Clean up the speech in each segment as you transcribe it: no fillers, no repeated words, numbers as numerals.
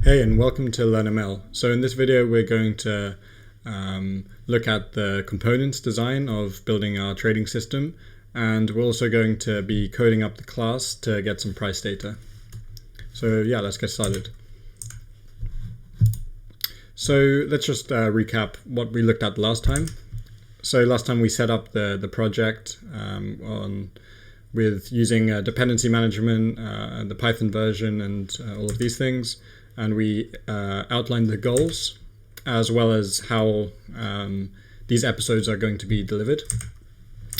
Hey, and welcome to LearnML. So in this video, we're going to look at the components design of building our trading system, and we're also going to be coding up the class to get some price data. So yeah, let's get started. So let's just recap what we looked at last time. So last time we set up the project with using dependency management, the Python version, and all of these things. And we outlined the goals as well as how these episodes are going to be delivered.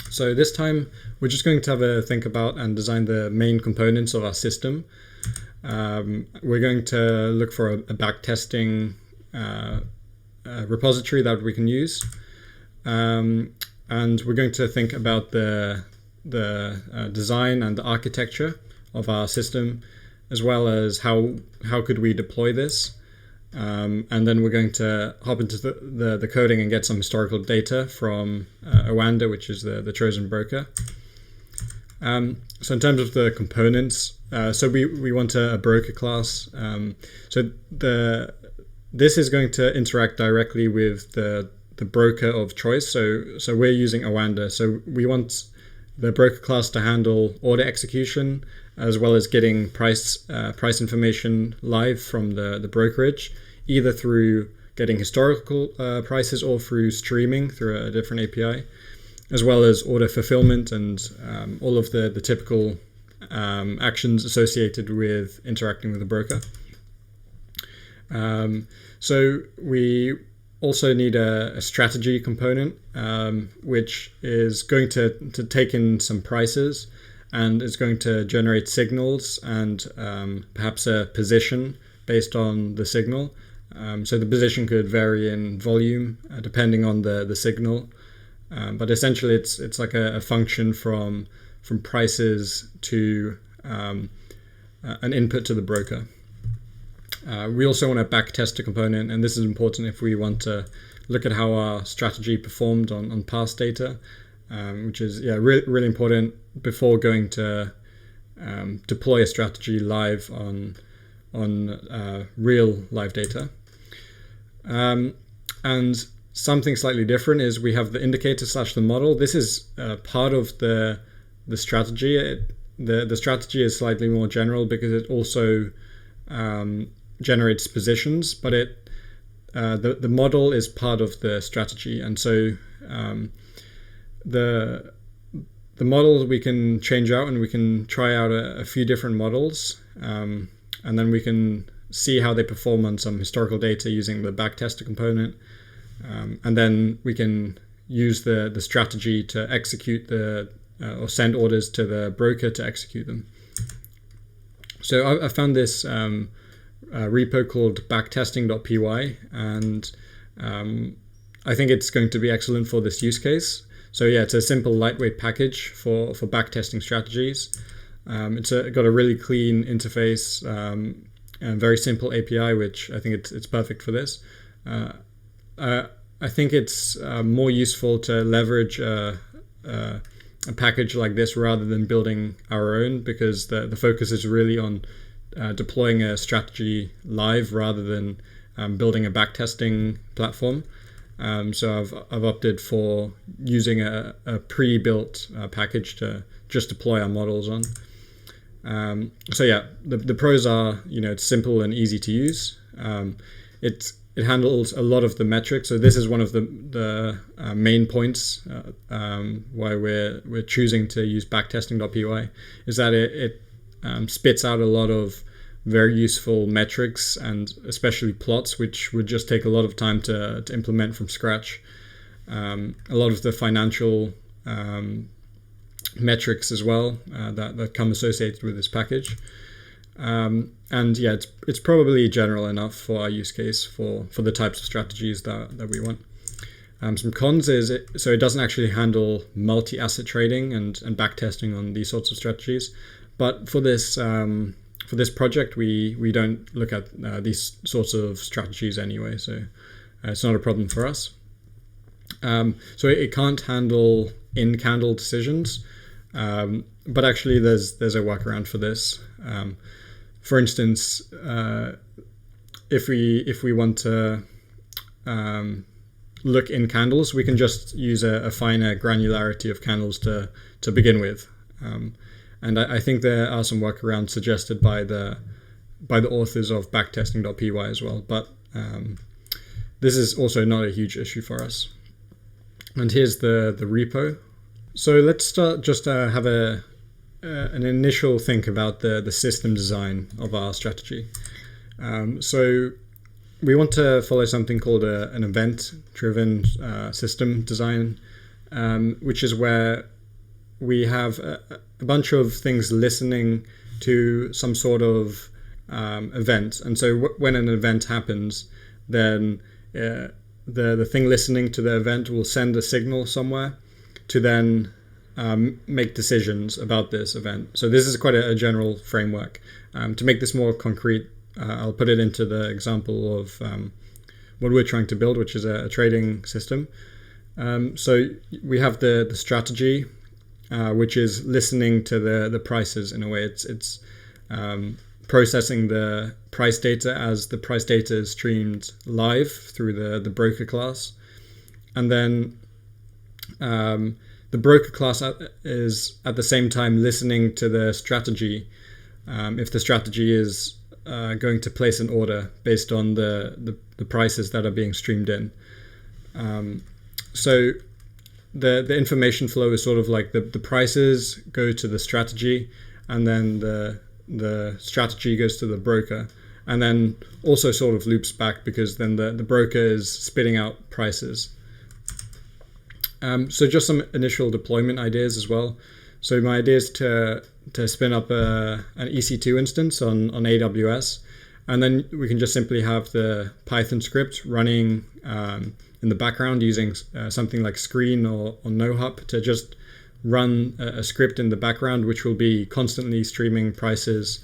So this time we're just going to have a think about and design the main components of our system. We're going to look for a backtesting repository that we can use, and we're going to think about the design and the architecture of our system, as well as how could we deploy this. And then we're going to hop into the coding and get some historical data from Awanda, which is the chosen broker. So in terms of the components, so we want a broker class. So this is going to interact directly with the broker of choice. So we're using Awanda. So we want the broker class to handle order execution, as well as getting price information live from the brokerage, either through getting historical prices or through streaming through a different API, as well as order fulfillment and all of the typical actions associated with interacting with the broker. So we also need a strategy component, which is going to take in some prices, and it's going to generate signals and perhaps a position based on the signal. So the position could vary in volume depending on the signal, but essentially it's like a function from prices to an input to the broker. We also want to backtest the component, and this is important if we want to look at how our strategy performed on past data, which is really important before going to deploy a strategy live on real live data. And something slightly different is we have the indicator / the model. This is part of the strategy. The strategy is slightly more general because it also generates positions, but the model is part of the strategy, and so the model we can change out, and we can try out a few different models, and then we can see how they perform on some historical data using the backtest the component, and then we can use the strategy to execute or send orders to the broker to execute them. So I found this repo called backtesting.py, and I think it's going to be excellent for this use case. So yeah, it's a simple lightweight package for backtesting strategies. It's got a really clean interface and very simple API, which I think it's perfect for this. I think it's more useful to leverage a package like this rather than building our own, because the focus is really on deploying a strategy live rather than building a backtesting platform. So I've opted for using a pre-built package to just deploy our models on. So yeah, the pros are, it's simple and easy to use. It handles a lot of the metrics. So this is one of the main points why we're choosing to use backtesting.py, is that it spits out a lot of very useful metrics, and especially plots, which would just take a lot of time to implement from scratch. A lot of the financial metrics as well that come associated with this package. And yeah, it's probably general enough for our use case for the types of strategies that we want. Some cons is so it doesn't actually handle multi-asset trading and backtesting on these sorts of strategies. But for this project, we don't look at these sorts of strategies anyway, so it's not a problem for us. So it can't handle in-candle decisions, but actually there's a workaround for this. For instance, if we want to look in candles, we can just use a finer granularity of candles to begin with. And I think there are some workarounds suggested by the authors of backtesting.py as well, but this is also not a huge issue for us. And here's the repo. So let's start just have an initial think about the system design of our strategy. So we want to follow something called an event-driven system design, which is where we have a bunch of things listening to some sort of event. And so when an event happens, then the thing listening to the event will send a signal somewhere to then make decisions about this event. So this is quite a general framework. To make this more concrete, I'll put it into the example of what we're trying to build, which is a trading system. So we have the strategy, which is listening to the prices in a way. It's processing the price data as the price data is streamed live through the broker class. And then the broker class is at the same time listening to the strategy if the strategy is going to place an order based on the prices that are being streamed in. So the information flow is sort of like the prices go to the strategy, and then the strategy goes to the broker, and then also sort of loops back because then the broker is spitting out prices. So just some initial deployment ideas as well. So my idea is to spin up an EC2 instance on AWS, and then we can just simply have the Python script running in the background using something like Screen or NoHop to just run a script in the background, which will be constantly streaming prices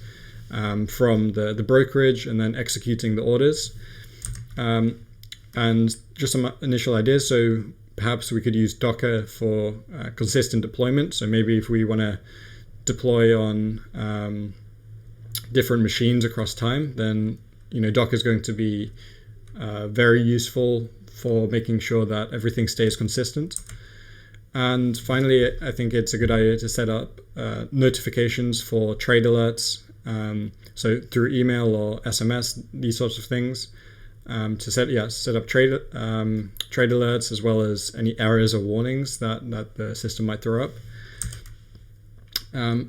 from the brokerage and then executing the orders. And just some initial ideas. So perhaps we could use Docker for consistent deployment. So maybe if we want to deploy on different machines across time, then Docker is going to be very useful for making sure that everything stays consistent. And finally, I think it's a good idea to set up notifications for trade alerts. So through email or SMS, these sorts of things. To set up trade alerts as well as any errors or warnings that the system might throw up.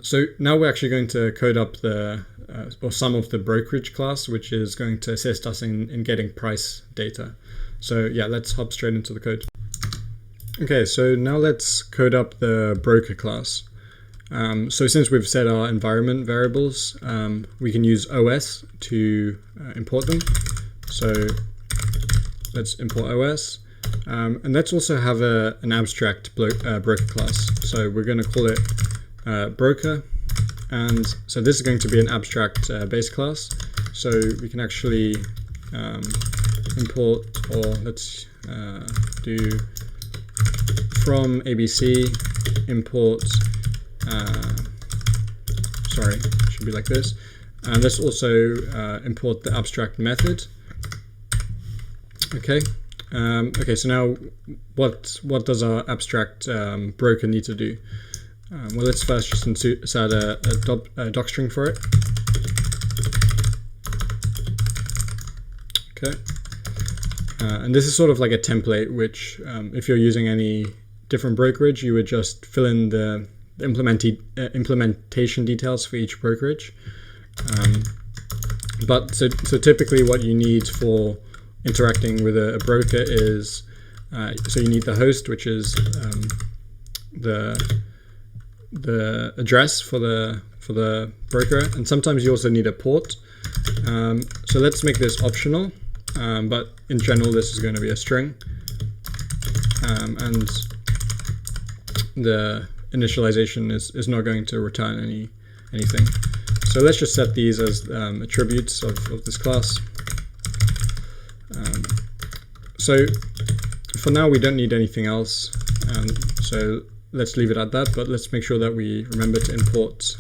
So now we're actually going to code up or some of the brokerage class, which is going to assist us in getting price data. So yeah, let's hop straight into the code. Okay, so now let's code up the broker class. So since we've set our environment variables, we can use OS to import them. So let's import OS, and let's also have an abstract broker class. So we're going to call it broker, and so this is going to be an abstract base class. So we can actually import, or let's do from ABC import. It should be like this, and let's also import the abstract method. Okay. Okay. So now, what does our abstract broker need to do? Well, let's first just insert a doc string for it. Okay. And this is sort of like a template, which if you're using any different brokerage, you would just fill in the implementation details for each brokerage. But so typically, what you need for interacting with a broker is so you need the host, which is the address for the broker, and sometimes you also need a port. So let's make this optional, but in general this is going to be a string, and the initialization is not going to return anything. So let's just set these as attributes of this class. So for now we don't need anything else, so let's leave it at that, but let's make sure that we remember to import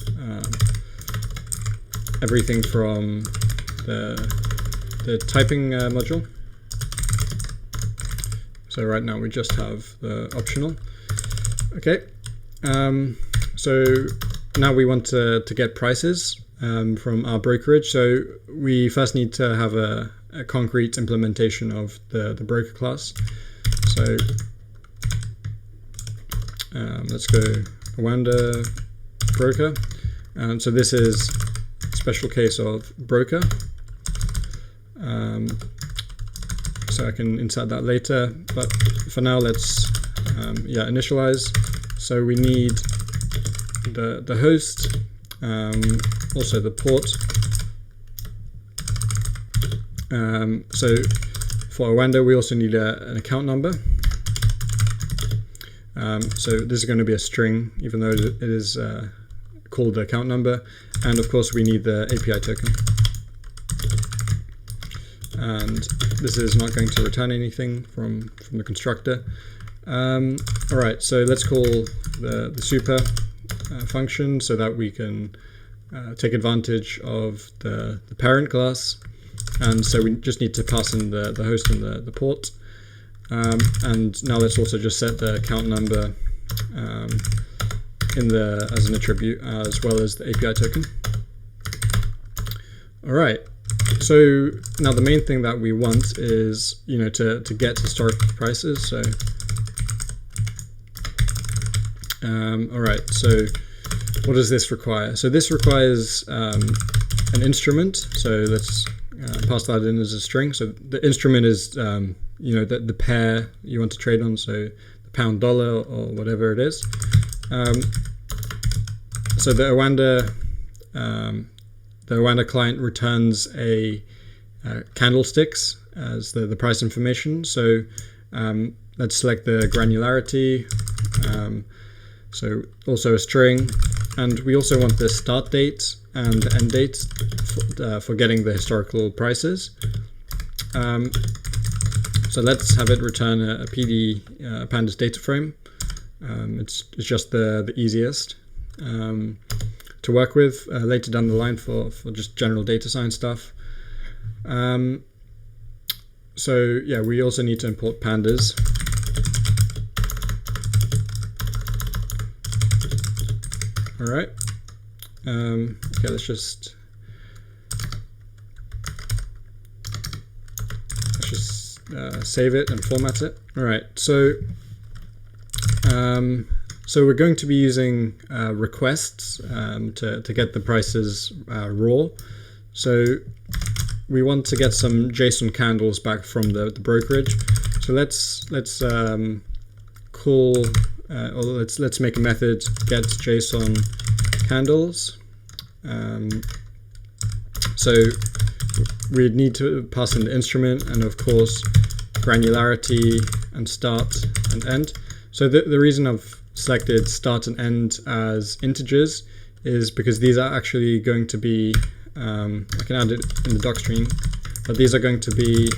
everything from the the typing module. So right now we just have the optional. Okay, so now we want to get prices from our brokerage. So we first need to have a concrete implementation of the broker class. So let's go Awanda broker. So this is a special case of broker. So I can insert that later, but for now let's initialize. So we need the host, also the port. So for Awanda we also need an account number. So this is going to be a string, even though it is called the account number, and of course we need the API token. And this is not going to return anything from the constructor. All right, so let's call the super function so that we can take advantage of the parent class. And so we just need to pass in the host and the port. And now let's also just set the account number as an attribute, as well as the API token. All right. So now the main thing that we want is, to get historical prices. So, all right. So what does this require? So this requires an instrument. So let's pass that in as a string. So the instrument is, the pair you want to trade on. So the pound dollar or whatever it is. So the Awanda client returns a candlesticks as the price information. So let's select the granularity. So also a string, and we also want the start date and the end date for getting the historical prices. So let's have it return a PD pandas data frame. It's just the easiest to work with later down the line for just general data science stuff. So yeah, we also need to import pandas. All right. Okay, let's just save it and format it. All right. So we're going to be using requests to get the prices raw. So we want to get some JSON candles back from the brokerage. So let's call or let's make a method get JSON candles. So we need to pass in the instrument and of course granularity and start and end. So the reason I've selected start and end as integers is because these are actually going to be, I can add it in the docstring, but these are going to be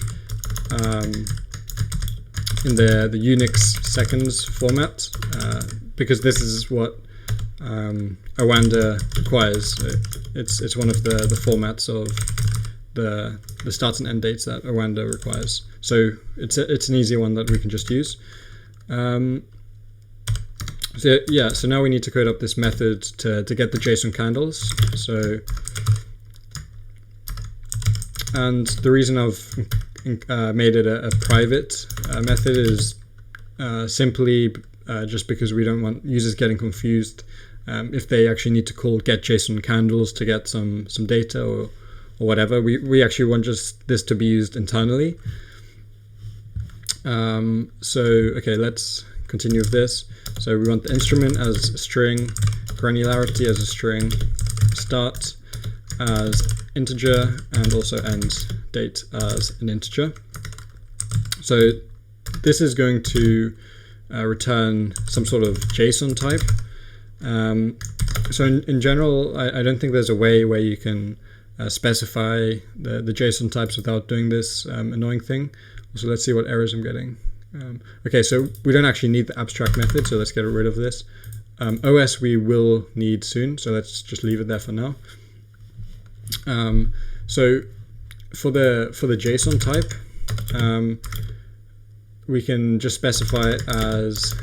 in the Unix seconds format, because this is what Awanda requires. It's one of the formats of the start and end dates that Awanda requires. So it's an easy one that we can just use. So now we need to code up this method to get the JSON candles. So, and the reason I've made it a private method is simply just because we don't want users getting confused if they actually need to call get JSON candles to get some data or whatever. We actually want just this to be used internally. So okay, let's continue with this. So we want the instrument as a string, granularity as a string, start as integer, and also end date as an integer. So this is going to return some sort of JSON type. So in general, I don't think there's a way where you can specify the JSON types without doing this annoying thing. So let's see what errors I'm getting. Okay, so we don't actually need the abstract method, so let's get rid of this. OS we will need soon, so let's just leave it there for now. So for the JSON type, we can just specify it as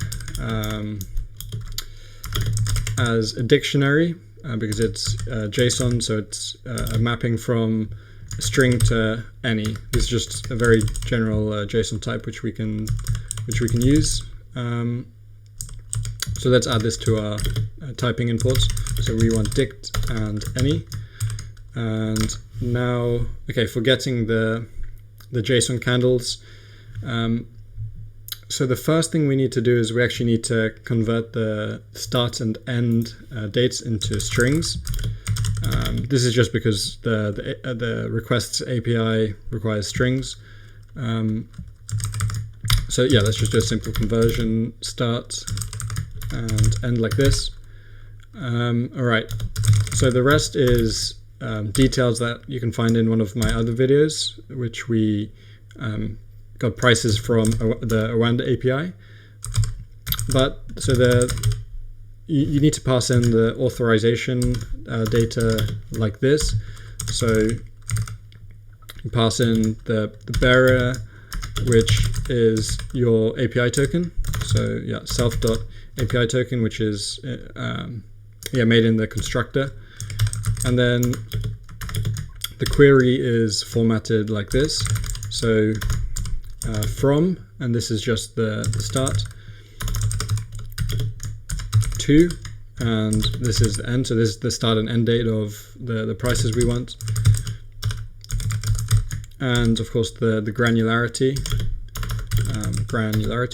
a dictionary because it's JSON, so it's a mapping from a string to any. This is just a very general JSON type which we can use. So let's add this to our typing imports. So we want dict and any. And now, okay, for getting the JSON candles, so the first thing we need to do is we actually need to convert the start and end dates into strings. This is just because the requests API requires strings. So yeah, let's just do a simple conversion, start and end like this. All right, so the rest is details that you can find in one of my other videos, which we got prices from the Awanda API. But so you need to pass in the authorization data like this. So you pass in the bearer, which is your API token. So yeah, self.API token, which is made in the constructor. And then the query is formatted like this. So from, and this is just the start, to, and this is the end. So this is the start and end date of the prices we want. And of course the granularity,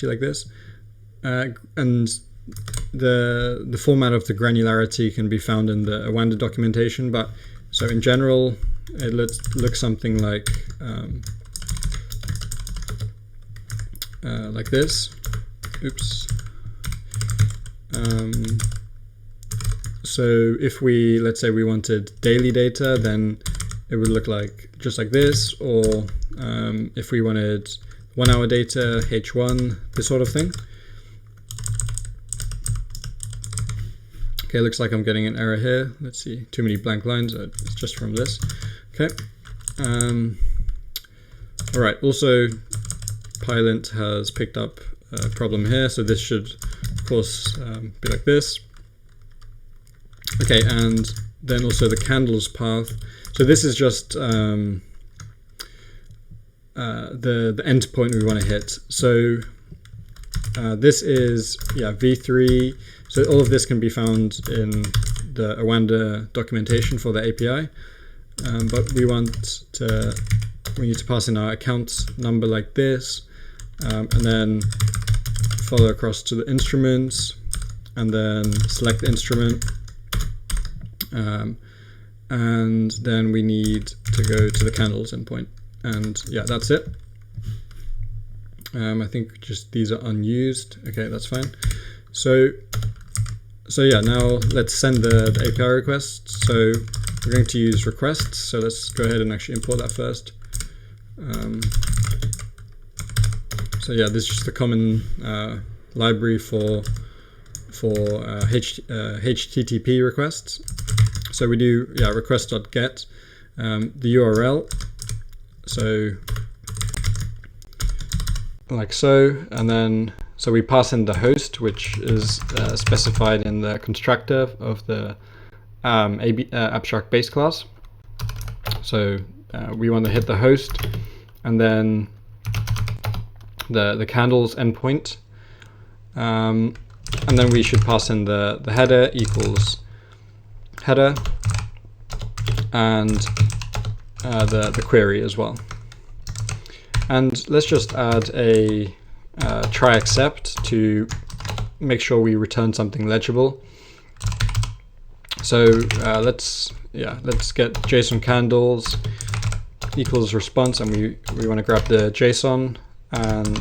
like this. And the format of the granularity can be found in the Awanda documentation, but so in general it looks something like this. Oops. So if let's say we wanted daily data, then it would look like just like this, or if we wanted 1 hour data, H1, this sort of thing. Okay, looks like I'm getting an error here. Let's see, too many blank lines. It's just from this. Okay. All right. Also, Pylint has picked up a problem here, so this should, of course, be like this. Okay, and then also the candles path. So this is just the endpoint we want to hit. So this is v3. So all of this can be found in the Awanda documentation for the API, but we need to pass in our account number like this, and then follow across to the instruments, and then select the instrument, and then we need to go to the candles endpoint, and yeah, that's it. I think just these are unused. Okay, that's fine. So yeah, now let's send the API request. So we're going to use requests. So let's go ahead and actually import that first. So yeah, this is just a common library for HTTP requests. So we do request.get the URL. So like so, and then so we pass in the host, which is specified in the constructor of the abstract base class. So we want to hit the host, and then the candles endpoint, and then we should pass in the header equals header, and the query as well. And let's just add a try except to make sure we return something legible. So let's get JSON candles equals response, and we want to grab the JSON and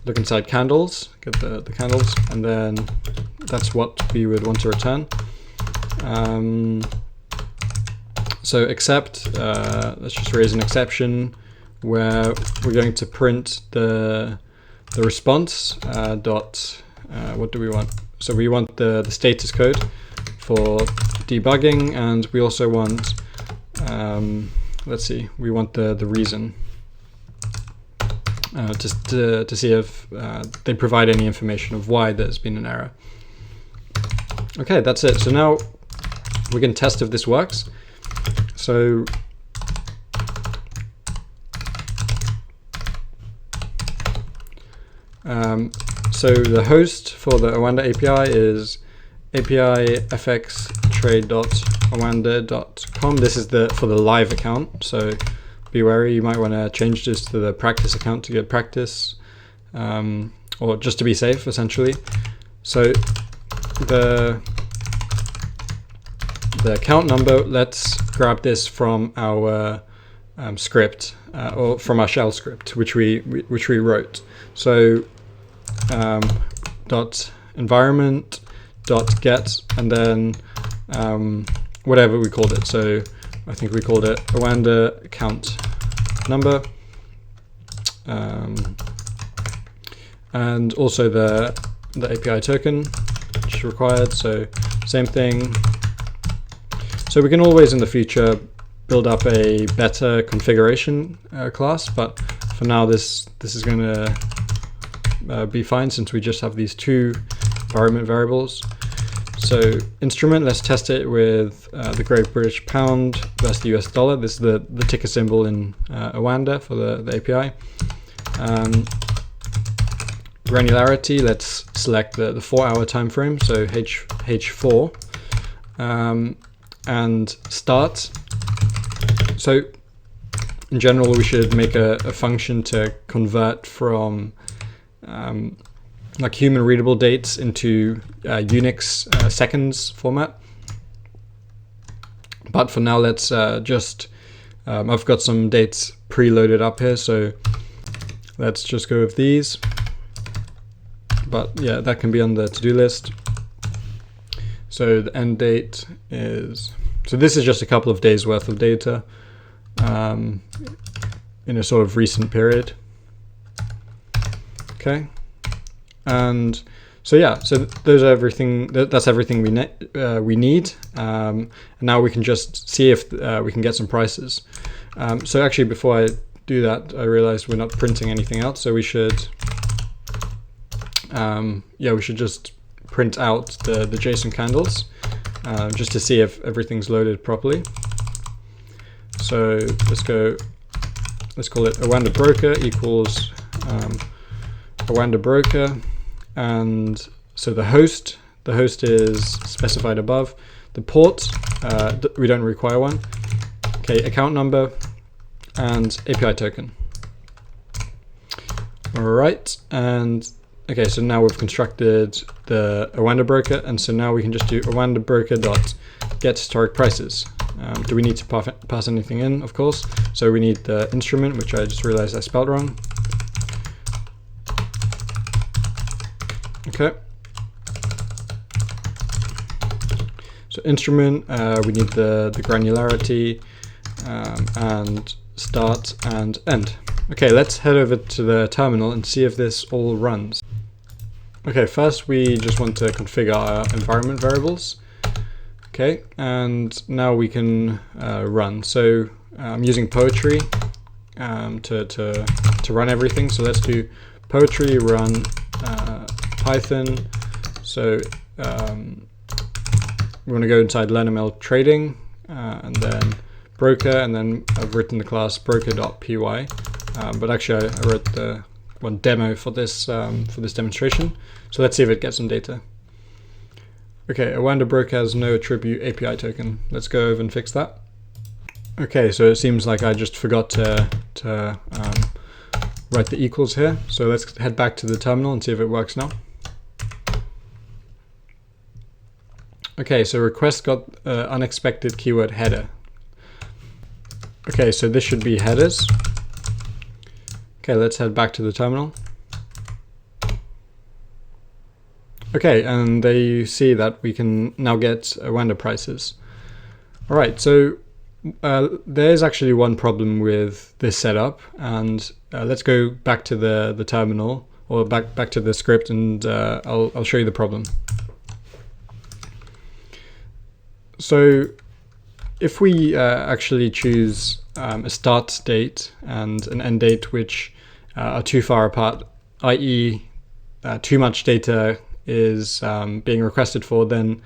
look inside candles, get the candles, and then that's what we would want to return. So except, let's just raise an exception where we're going to print the response what do we want? So we want the status code for debugging, and we also want let's see, we want the reason just to see if they provide any information of why there's been an error. Okay, that's it. So now we can test if this works. So the host for the Oanda API is API fxtrade.oanda.com. This is for the live account, so be wary. You might want to change this to the practice account to get practice, or just to be safe, essentially. So the account number, let's grab this from our script, or from our shell script, which we wrote. So dot environment dot get, and then whatever we called it. So I think we called it Oanda account number, and also the API token, which is required. So same thing. So we can always in the future build up a better configuration class, but for now this is going to be fine since we just have these two environment variables. So instrument, let's test it with the Great British Pound versus the US dollar. This is the ticker symbol in Oanda for the API. Granularity, let's select the 4-hour time frame, so H4, and start. So in general, we should make a function to convert from like human readable dates into Unix seconds format. But for now, let's just, I've got some dates preloaded up here, so let's just go with these. But yeah, that can be on the to-do list. So the end date is, so this is just a couple of days worth of data in a sort of recent period. Okay. And so yeah, so those are everything. That's everything we need. And now we can just see if we can get some prices. So actually, before I do that, I realized we're not printing anything out. So we should, we should just print out the JSON candles just to see if everything's loaded properly. So let's call it Oanda broker equals Oanda broker. And so the host is specified above. The port, we don't require one. Okay, account number and API token. All right, and okay, so now we've constructed the Oanda broker, and so now we can just do Oanda broker dot get historic prices. Do we need to pass anything in? Of course. So we need the instrument, which I just realized I spelled wrong. Okay. So instrument, we need the granularity, and start and end. Okay, let's head over to the terminal and see if this all runs. Okay, first we just want to configure our environment variables. Okay, and now we can run. So I'm using Poetry to run everything. So let's do Poetry run Python. So we want to go inside LearnMLTrading and then broker, and then I've written the class broker.py. But actually I wrote the one demo for this demonstration. So let's see if it gets some data. Okay, Oanda broker has no attribute API token. Let's go over and fix that. Okay, so it seems like I just forgot to write the equals here. So let's head back to the terminal and see if it works now. Okay, so request got unexpected keyword header. Okay, so this should be headers. Okay, let's head back to the terminal. Okay, and there you see that we can now get Oanda prices. All right, so there's actually one problem with this setup, and let's go back to the terminal, or back to the script, and I'll show you the problem. So if we actually choose a start date and an end date which are too far apart, i.e. Too much data is being requested for, then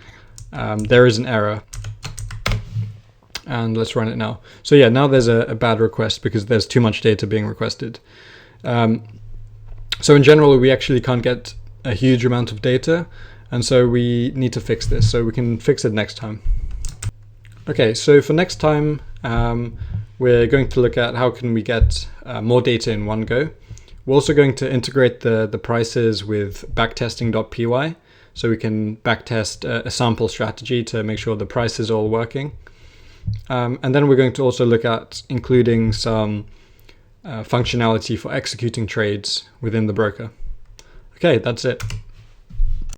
there is an error. And let's run it now. So yeah, now there's a bad request because there's too much data being requested. So in general, we actually can't get a huge amount of data, and so we need to fix this. So we can fix it next time. Okay, so for next time, we're going to look at how can we get more data in one go. We're also going to integrate the prices with backtesting.py, so we can backtest a sample strategy to make sure the price is all working. And then we're going to also look at including some functionality for executing trades within the broker. Okay, that's it.